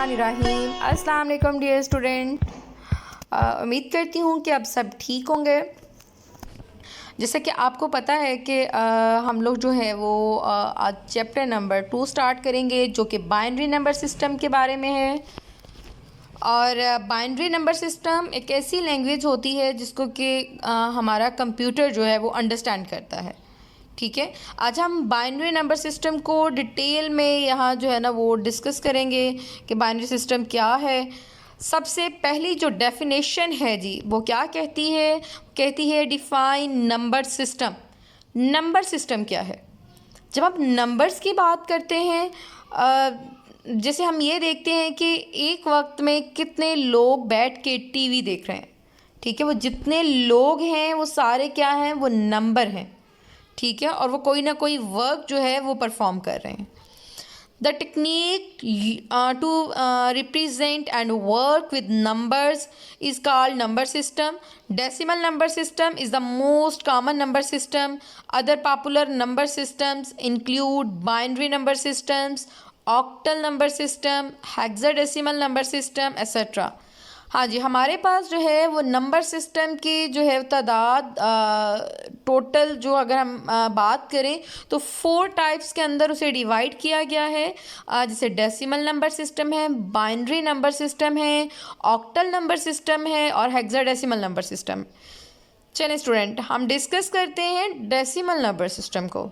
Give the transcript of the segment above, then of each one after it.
बिस्मिल्लाहिर्रहमानिर्रहीम। अस्सलाम वालेकुम डियर स्टूडेंट। उम्मीद करती हूँ कि आप सब ठीक होंगे। जैसे कि आपको पता है कि हम लोग जो है वो आज चैप्टर नंबर 2 स्टार्ट करेंगे, जो कि बाइनरी नंबर सिस्टम के बारे में है। और बाइनरी नंबर सिस्टम एक ऐसी लैंग्वेज होती है जिसको कि हमारा कंप्यूटर जो है वो अंडरस्टैंड करता है। ठीक है, आज हम बाइनरी नंबर सिस्टम को डिटेल में यहाँ जो है ना वो डिस्कस करेंगे कि बाइनरी सिस्टम क्या है। सबसे पहली जो डेफिनेशन है जी वो क्या कहती है define number system. Number system क्या है? जब आप नंबर्स की बात करते हैं, जैसे हम ये देखते हैं कि एक वक्त में कितने लोग बैठ के टीवी देख रहे हैं। ठीक है, वो जितने लोग हैं वो सारे क्या हैं, वो नंबर हैं। ठीक है, और वो कोई ना कोई वर्क जो है वो परफॉर्म कर रहे हैं। The technique to represent and work with numbers is called number system. Decimal number system is the most common number system. Other popular number systems include binary number systems, octal number system, hexadecimal number system etcetera. हाँ जी, हमारे पास जो है वो number system की जो है तादाद टोटल जो अगर हम बात करें तो 4 टाइप्स के अंदर उसे डिवाइड किया गया है। जैसे डेसिमल नंबर सिस्टम है, बाइनरी नंबर सिस्टम है, ऑक्टल नंबर सिस्टम है और हेक्साडेसिमल नंबर सिस्टम। चलिए स्टूडेंट, हम डिस्कस करते हैं डेसिमल नंबर सिस्टम को।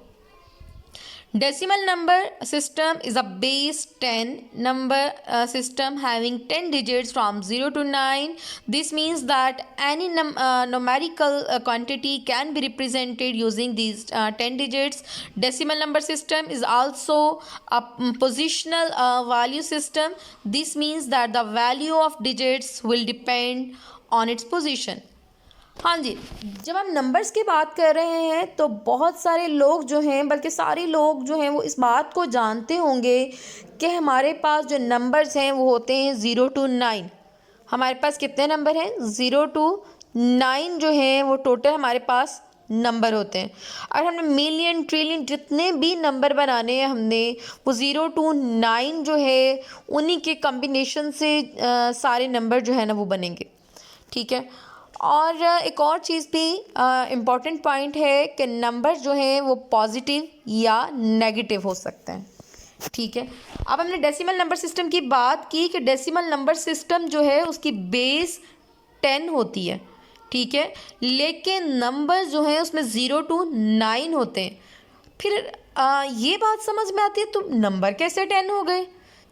Decimal number system is a base 10 number system having 10 digits from 0 to 9. This means that any numerical quantity can be represented using these 10 digits. Decimal number system is also a positional value system. This means that the value of digits will depend on its position. हाँ जी, जब हम numbers की बात कर रहे हैं तो बहुत सारे लोग जो हैं, बल्कि सारे लोग जो हैं वो इस बात को जानते होंगे कि हमारे पास जो नंबर्स हैं वो होते हैं 0 to 9। हमारे पास कितने नंबर हैं? 0 to 9 जो हैं वो टोटल हमारे पास नंबर होते हैं। और हमने मिलियन ट्रिलियन जितने भी नंबर बनाने हैं हमने, वो 0 to 9 जो है उन्हीं के कम्बिनेशन से सारे नंबर जो है ना वो बनेंगे। ठीक है, और एक और चीज़ भी इम्पॉर्टेंट पॉइंट है कि नंबर जो हैं वो पॉजिटिव या नेगेटिव हो सकते हैं। ठीक है, अब हमने डेसिमल नंबर सिस्टम की बात की कि डेसिमल नंबर सिस्टम जो है उसकी बेस 10 होती है। ठीक है, लेकिन नंबर जो हैं उसमें 0 to 9 होते हैं। फिर ये बात समझ में आती है तो नंबर कैसे 10 हो गए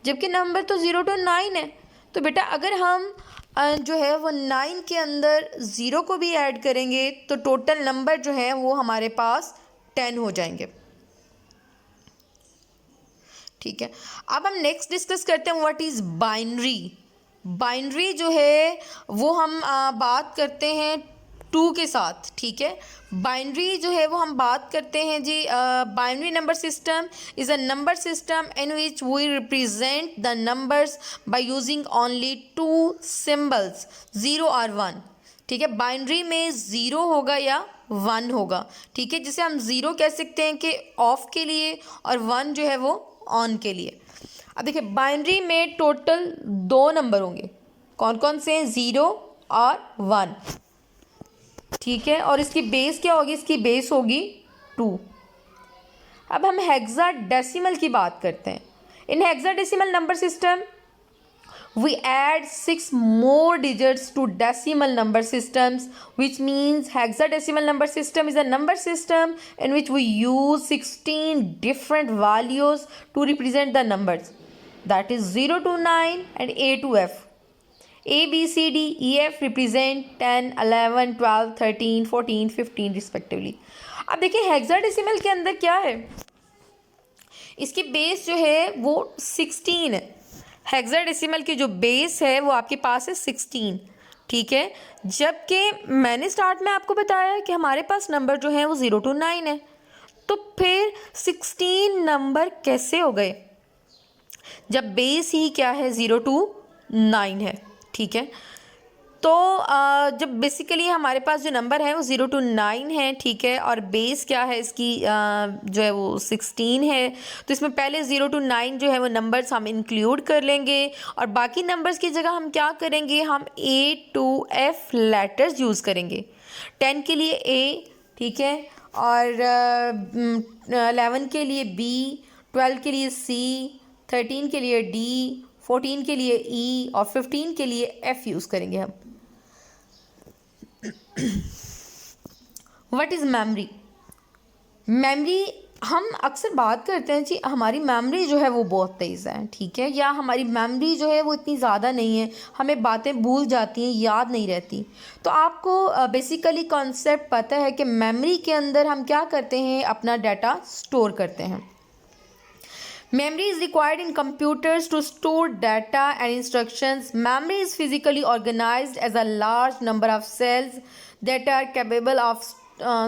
जबकि नंबर तो 0 to 9 है? तो बेटा अगर हम जो है वो 9 के अंदर 0 को भी ऐड करेंगे तो टोटल नंबर जो है वो हमारे पास 10 हो जाएंगे। ठीक है, अब हम नेक्स्ट डिस्कस करते हैं व्हाट इज़ बाइनरी। बाइनरी जो है वो हम बात करते हैं 2 के साथ। ठीक है, बाइनरी जो है वो हम बात करते हैं जी, binary number system is a number system in which we represent the numbers by using only 2 symbols 0 और 1। ठीक है, बाइनरी में 0 होगा या 1 होगा। ठीक है, जिसे हम 0 कह सकते हैं कि ऑफ के लिए और 1 जो है वो ऑन के लिए। अब देखिए, बाइनरी में टोटल 2 नंबर होंगे। कौन कौन से हैं? 0 और 1। ठीक है, और इसकी बेस क्या होगी? इसकी बेस होगी 2। अब हम हेक्साडेसिमल की बात करते हैं। In hexadecimal number system we add 6 more digits to decimal number systems, which means hexadecimal number system is a number system in which we use 16 different values to represent the numbers, that is 0 to 9 and A to F. A, B, C, D, E, F represent 10, 11, 12, 13, 14, 15 respectively. अब देखिए hexadecimal के अंदर क्या है, इसकी base जो है वो 16 है। हेक्साडेसिमल की जो बेस है वो आपके पास है 16। ठीक है, जबकि मैंने स्टार्ट में आपको बताया कि हमारे पास नंबर जो है वो 0 to 9 है। तो फिर 16 नंबर कैसे हो गए जब बेस ही क्या है 0 to 9 है? ठीक है, तो जब बेसिकली हमारे पास जो नंबर है वो 0 to 9 है, ठीक है, और बेस क्या है इसकी जो है वो 16 है। तो इसमें पहले 0 to 9 जो है वो नंबर्स हम इंक्लूड कर लेंगे और बाकी नंबर्स की जगह हम क्या करेंगे, हम A to F letters use करेंगे। 10 के लिए A, ठीक है, और 11 के लिए B, 12 के लिए C, 13 के लिए D, 14 के लिए E और 15 के लिए F यूज़ करेंगे हम। What is memory? मेमोरी हम अक्सर बात करते हैं जी हमारी मेमोरी जो है वो बहुत तेज़ है, ठीक है, या हमारी मेमोरी जो है वो इतनी ज़्यादा नहीं है, हमें बातें भूल जाती हैं, याद नहीं रहती। तो आपको बेसिकली कॉन्सेप्ट पता है कि मेमोरी के अंदर हम क्या करते हैं, अपना डाटा स्टोर करते हैं। Memory is required in computers to store data and instructions. Memory is physically organized as a large number of cells that are capable of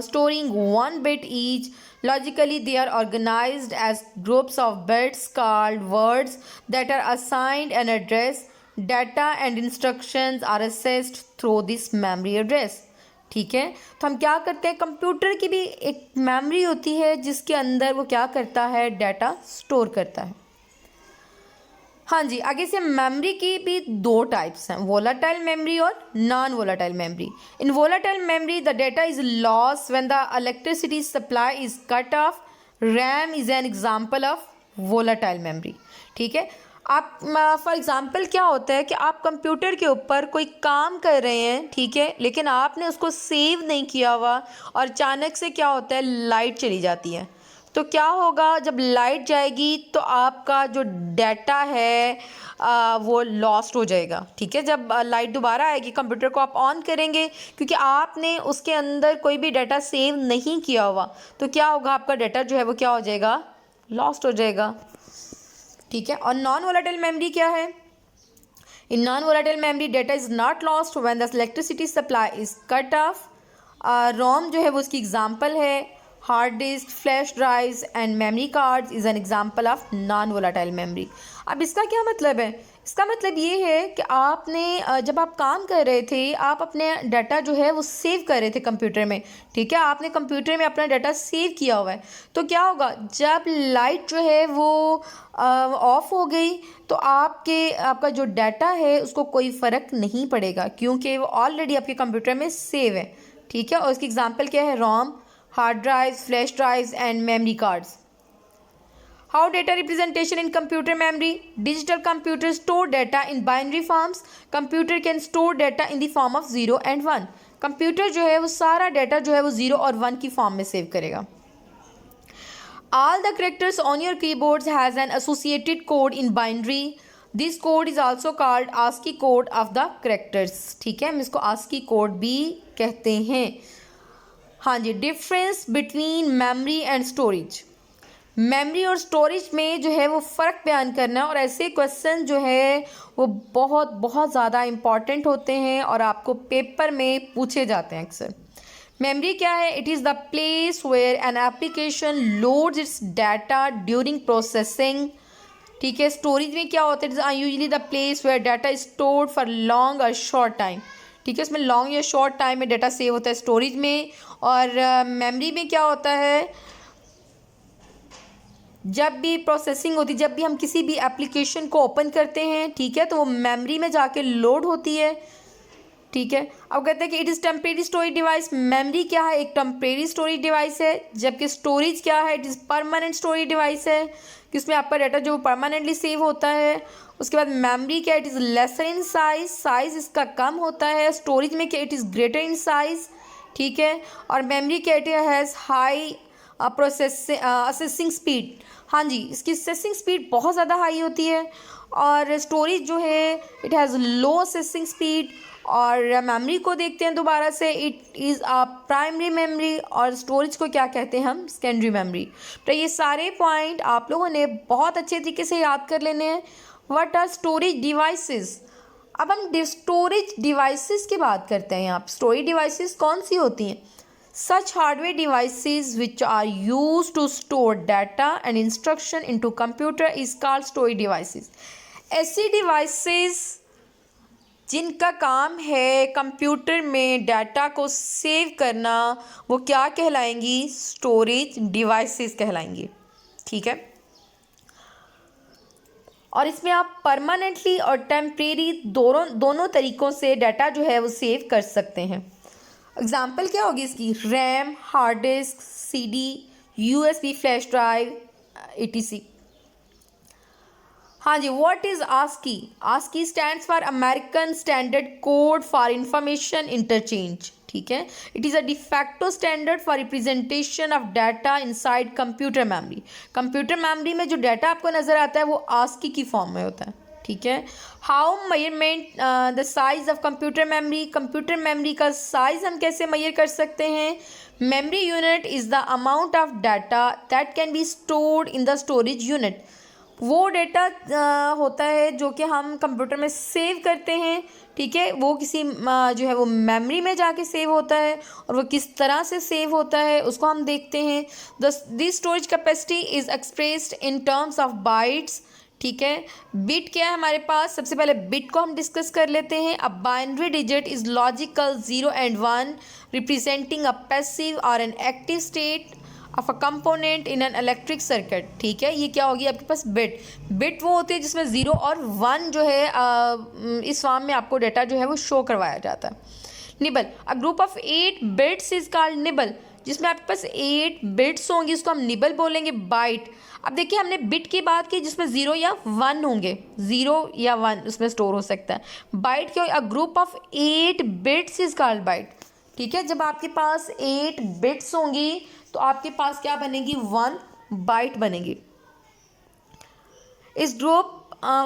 storing one bit each. Logically, they are organized as groups of bits called words that are assigned an address. Data and instructions are accessed through this memory address. ठीक है, तो हम क्या करते हैं, computer की भी एक मेमोरी होती है जिसके अंदर वो क्या करता है, डाटा स्टोर करता है। हाँ जी, आगे से मेमोरी की भी दो टाइप्स हैं, वोलाटाइल मेमोरी और non volatile memory. In volatile memory the data is lost when the electricity supply is cut of. RAM is an example of volatile memory, ठीक है। आप फॉर एग्ज़ाम्पल क्या होता है कि आप कंप्यूटर के ऊपर कोई काम कर रहे हैं, ठीक है, लेकिन आपने उसको सेव नहीं किया हुआ और अचानक से क्या होता है, लाइट चली जाती है। तो क्या होगा, जब लाइट जाएगी तो आपका जो डाटा है वो लॉस्ट हो जाएगा, ठीक है। जब लाइट दोबारा आएगी कंप्यूटर को आप ऑन करेंगे, क्योंकि आपने उसके अंदर कोई भी डाटा सेव नहीं किया हुआ, तो क्या होगा, आपका डाटा जो है वो क्या हो जाएगा, लॉस्ट हो जाएगा, ठीक है। और नॉन वोलेटाइल मेमोरी क्या है, in non volatile memory data is not lost when the electricity supply is cut off. ROM जो है वो उसकी एग्जांपल है। Hard disk, flash drives and memory cards is an example of non volatile memory. अब इसका क्या मतलब है, इसका मतलब ये है कि आपने जब आप काम कर रहे थे, आप अपने डाटा जो है वो सेव कर रहे थे कंप्यूटर में, ठीक है, आपने कंप्यूटर में अपना डाटा सेव किया हुआ है। तो क्या होगा, जब लाइट जो है वो ऑफ हो गई तो आपका जो डाटा है उसको कोई फ़र्क नहीं पड़ेगा, क्योंकि वो ऑलरेडी आपके कंप्यूटर में सेव है, ठीक है। और उसकी एग्जांपल क्या है, ROM, hard drives, flash drives and memory cards. How data representation in computer memory? Digital computers store data in binary forms. Computer can store data in the form of 0 and 1. Computer जो है वो सारा data जो है वो 0 और 1 की form में सेव करेगा। All the characters on your keyboards has an associated code in binary. This code is also called ASCII code of the characters. ठीक है, हम इसको ASCII कोड भी कहते हैं। हाँ जी, difference between memory and storage. Memory और स्टोरेज में जो है वो फ़र्क बयान करना, और ऐसे क्वेश्चन जो है वो बहुत बहुत ज़्यादा इम्पॉर्टेंट होते हैं और आपको पेपर में पूछे जाते हैं अक्सर। मेमोरी क्या है, it is the place where an application loads its data during processing, ठीक है। स्टोरेज में क्या होता है, it is usually the place where data is stored for long और शॉर्ट टाइम, ठीक है। इसमें लॉन्ग या शॉर्ट टाइम में डाटा सेव होता है स्टोरेज में। और मेमोरी में क्या होता है, जब भी प्रोसेसिंग होती है, जब भी हम किसी भी एप्लीकेशन को ओपन करते हैं, ठीक है, तो वो मेमोरी में जाके लोड होती है, ठीक है। अब कहते हैं कि it is temporary storage device. Memory क्या है, एक टेम्परेरी स्टोरेज डिवाइस है, जबकि स्टोरेज क्या है, it is permanent storage device है, कि उसमें आपका डाटा जो परमानेंटली सेव होता है। उसके बाद मेमोरी क्या, it is laser in size, size इसका कम होता है। स्टोरेज में क्या, it is greater in size, ठीक है। और मेमोरी क्या, it has high assessing speed, हाँ जी, इसकी असेसिंग स्पीड बहुत ज़्यादा हाई होती है। और स्टोरेज जो है it has low assessing speed. और मेमोरी को देखते हैं दोबारा से, it is a primary memory, और स्टोरेज को क्या कहते हैं हम, सेकेंडरी मेमोरी। तो ये सारे पॉइंट आप लोगों ने बहुत अच्छे तरीके से याद कर लेने हैं। What are storage devices. अब हम स्टोरेज डिवाइसेस की बात करते हैं। यहाँ स्टोरेज डिवाइसेस कौन सी होती हैं, such hardware devices which are used to store data and instruction into computer is called storage devices. ऐसी devices जिनका काम है कंप्यूटर में डाटा को सेव करना, वो क्या कहलाएंगी? Storage devices कहलाएंगी। ठीक है, और इसमें आप परमानेंटली और टेम्परेरी दोनों तरीक़ों से डाटा जो है वो सेव कर सकते हैं। एग्जाम्पल क्या होगी इसकी? RAM, hard disk, CD, USB flash drive, etc। हाँ जी, what is ASCII? ASCII stands for American standard code for information interchange. ठीक है, it is a de facto standard for representation of data inside computer memory. Computer memory में जो data आपको नज़र आता है वो आस्की की फॉर्म में होता है। ठीक है, how measurement the size of computer memory? Computer memory का साइज हम कैसे मेजर कर सकते हैं? Memory unit is the amount of data that can be stored in the storage unit. वो डेटा होता है जो कि हम कंप्यूटर में सेव करते हैं। ठीक है, वो किसी जो है वो मेमोरी में जाके सेव होता है, और वो किस तरह से सेव होता है उसको हम देखते हैं। This storage capacity is expressed in terms of bytes. ठीक है, बिट क्या है हमारे पास? सबसे पहले बिट को हम डिस्कस कर लेते हैं। A binary digit is logical 0 and 1 representing a passive or an active state of a component in an electric circuit. ठीक है, ये क्या होगी आपके पास? बिट। बिट वो होती है जिसमें 0 और 1 जो है इस फॉर्म में आपको डाटा जो है वो शो करवाया जाता है। Nibble, a group of 8 bits is called nibble. जिसमें आपके पास 8 बिट्स होंगी उसको हम निबल बोलेंगे। बाइट, अब देखिए हमने बिट की बात की जिसमें 0 या 1 होंगे, 0 या 1 उसमें स्टोर हो सकता है। बाइट क्या? A group of 8 bits is called byte. ठीक है, जब आपके पास 8 बिट्स होंगी तो आपके पास क्या बनेगी? 1 बाइट बनेगी। इस ग्रुप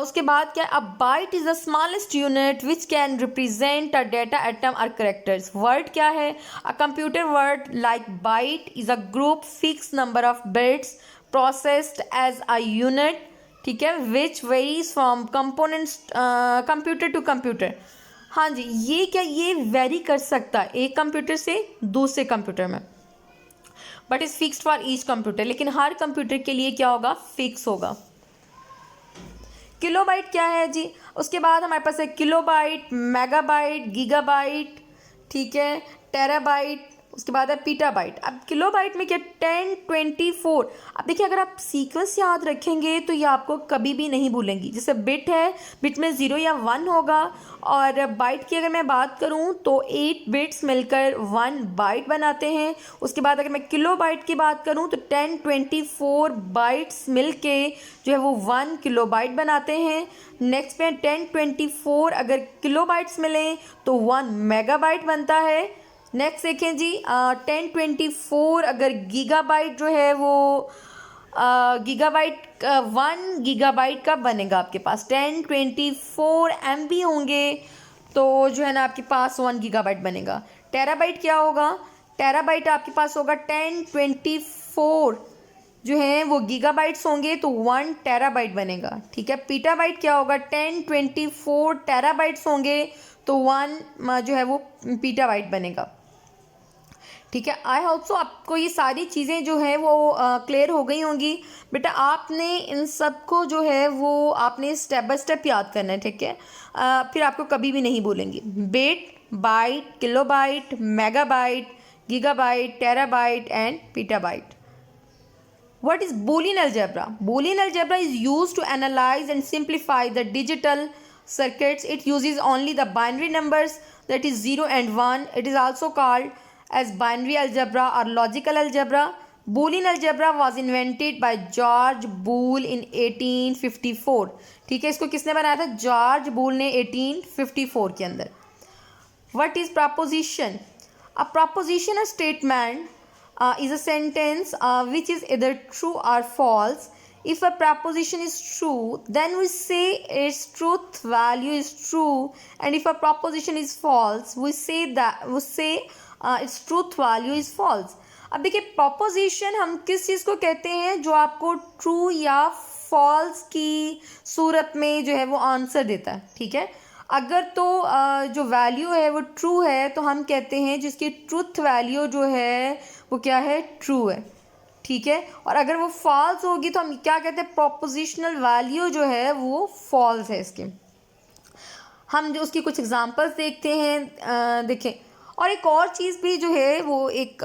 उसके बाद क्या? A byte is the smallest unit which can represent a data item or characters. Word क्या है? A computer word like byte is a group fix number of bits processed as a unit. ठीक है, which varies from components computer to computer. हाँ जी, ये क्या? ये very कर सकता है एक कंप्यूटर से दूसरे कंप्यूटर में, but is fixed for each computer. लेकिन हर कंप्यूटर के लिए क्या होगा? फिक्स होगा। किलोबाइट क्या है जी? उसके बाद हमारे पास है किलोबाइट, मेगाबाइट, गीगाबाइट, ठीक है, टेराबाइट, उसके बाद है पीटाबाइट। अब किलोबाइट में क्या? 10, 24। अब देखिए अगर आप सीक्वेंस याद रखेंगे तो ये आपको कभी भी नहीं भूलेंगी। जैसे बिट है, बिट में 0 या 1 होगा, और बाइट की अगर मैं बात करूं तो 8 बिट्स मिलकर 1 बाइट बनाते हैं। उसके बाद अगर मैं किलोबाइट की बात करूं तो 10, 24 बाइट्स मिलके जो है वो 1 किलोबाइट बनाते हैं। नेक्स्ट पे 10, 24 अगर किलोबाइट्स मिलें तो 1 मेगाबाइट बनता है। नेक्स्ट देखें जी, 10, 24 अगर गीगाबाइट जो है वो गीगाबाइट 1 गीगाबाइट का बनेगा आपके पास। 10, 24 MB होंगे तो जो है ना आपके पास 1 गीगाबाइट बनेगा। टेराबाइट क्या होगा? टेराबाइट आपके पास होगा 10, 24 जो है वो गीगाबाइट्स होंगे तो 1 टेराबाइट बनेगा। ठीक है, पीटाबाइट क्या होगा? 10, 24 टेराबाइट्स होंगे तो 1 जो है वो पीटाबाइट बनेगा। ठीक है, आई होप सो आपको ये सारी चीज़ें जो है वो क्लियर हो गई होंगी। बेटा आपने इन सब को जो है वो आपने स्टेप बाय स्टेप याद करना है। ठीक है, फिर आपको कभी भी नहीं भूलेंगी। Bit, byte, kilobyte, megabyte, gigabyte, terabyte and petabyte. What is Boolean algebra? Boolean algebra is used to analyze and simplify the digital circuits. It uses only the binary numbers, that is 0 and 1. It is also called as binary algebra or logical algebra. Boolean algebra was invented by George Boole in 1854. ठीक है, इसको किसने बनाया था? George बूल ने 1854 के अंदर। What is proposition? A proposition, a statement, is a sentence which is either true or false. If a proposition is true, then we say its truth value is true, and if a proposition is false, we say its truth value is false. अब देखिए proposition हम किस चीज़ को कहते हैं? जो आपको true या false की सूरत में जो है वो आंसर देता है। ठीक है, अगर तो जो वैल्यू है वो ट्रू है तो हम कहते हैं जिसकी ट्रूथ वैल्यू जो है वो क्या है? ट्रू है। ठीक है, और अगर वो फॉल्स होगी तो हम क्या कहते हैं? प्रोपोजिशनल वैल्यू जो है वो फॉल्स है इसके। हम जो उसकी कुछ एग्जांपल्स देखते हैं। देखें, और एक और चीज़ भी जो है वो एक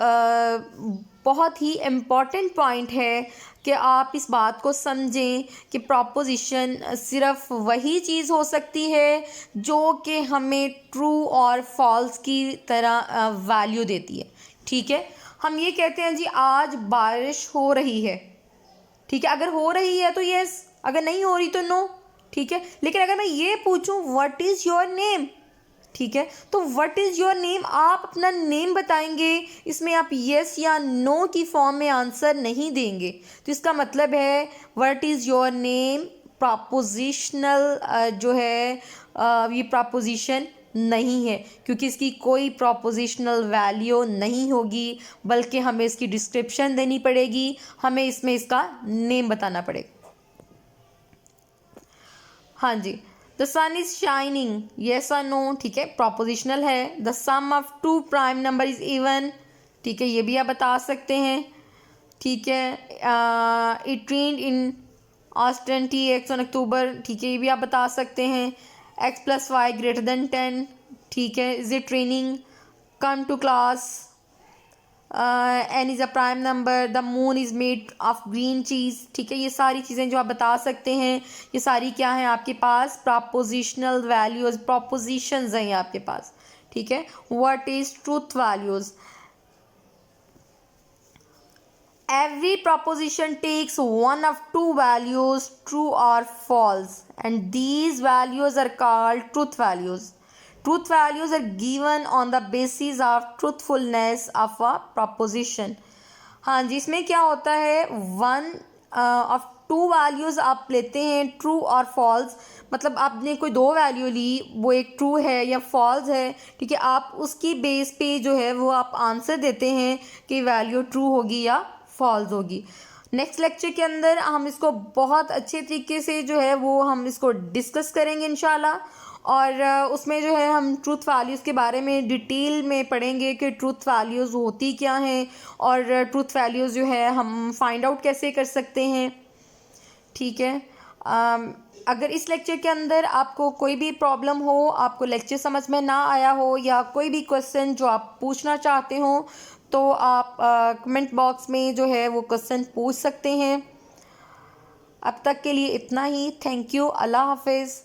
बहुत ही इम्पॉर्टेंट पॉइंट है कि आप इस बात को समझें कि प्रॉपोजिशन सिर्फ वही चीज़ हो सकती है जो कि हमें ट्रू और फॉल्स की तरह वैल्यू देती है। ठीक है, हम ये कहते हैं जी आज बारिश हो रही है। ठीक है, अगर हो रही है तो यस, अगर नहीं हो रही तो नो। ठीक है, लेकिन अगर मैं ये पूछूं व्हाट इज़ योर नेम, ठीक है, तो व्हाट इज़ योर नेम, आप अपना नेम बताएंगे, इसमें आप येस या नो की फॉर्म में आंसर नहीं देंगे। तो इसका मतलब है व्हाट इज़ योर नेम प्रॉपोजिशनल जो है ये प्रॉपोजिशन नहीं है, क्योंकि इसकी कोई प्रॉपोजिशनल वैल्यू नहीं होगी, बल्कि हमें इसकी डिस्क्रिप्शन देनी पड़ेगी, हमें इसमें इसका नेम बताना पड़ेगा। हाँ जी, the sun is shining, yes or no, ठीक है, प्रॉपोजिशनल है। The sum of two prime number is even, ठीक है, ये भी आप बता सकते हैं। ठीक है, it rained in Austin T X on October, ठीक है, ये भी आप बता सकते हैं। X plus Y greater than 10, ठीक है, is it raining, come to class, N is a prime number, the moon is made of green cheese, ठीक है, ये सारी चीज़ें जो आप बता सकते हैं, ये सारी क्या हैं आपके पास, प्रॉपोजिशनल वैल्यूज़, प्रॉपोजिशंस हैं आपके पास। ठीक है, what is truth values, every proposition takes one of two values, true or false, and these values are called truth values. Truth values are given on the basis of truthfulness of a proposition. हाँ जी, इसमें क्या होता है, one of two values आप लेते हैं, true और false, मतलब आपने कोई दो वैल्यू ली, वो एक ट्रू है या फॉल्स है, ठीक है, आप उसकी बेस पे जो है वो आप आंसर देते हैं कि वैल्यू ट्रू होगी या फॉल्स होगी। नेक्स्ट लेक्चर के अंदर हम इसको बहुत अच्छे तरीके से जो है वो हम इसको डिस्कस करेंगे इंशाल्लाह, और उसमें जो है हम ट्रूथ वैल्यूज़ के बारे में डिटेल में पढ़ेंगे कि ट्रूथ वैल्यूज़ होती क्या हैं और ट्रूथ वैल्यूज़ जो है हम फाइंड आउट कैसे कर सकते हैं। ठीक है, अगर इस लेक्चर के अंदर आपको कोई भी प्रॉब्लम हो, आपको लेक्चर समझ में ना आया हो, या कोई भी क्वेश्चन जो आप पूछना चाहते हो, तो आप कमेंट बॉक्स में जो है वो क्वेश्चन पूछ सकते हैं। अब तक के लिए इतना ही, थैंक यू, अल्लाह हाफिज़।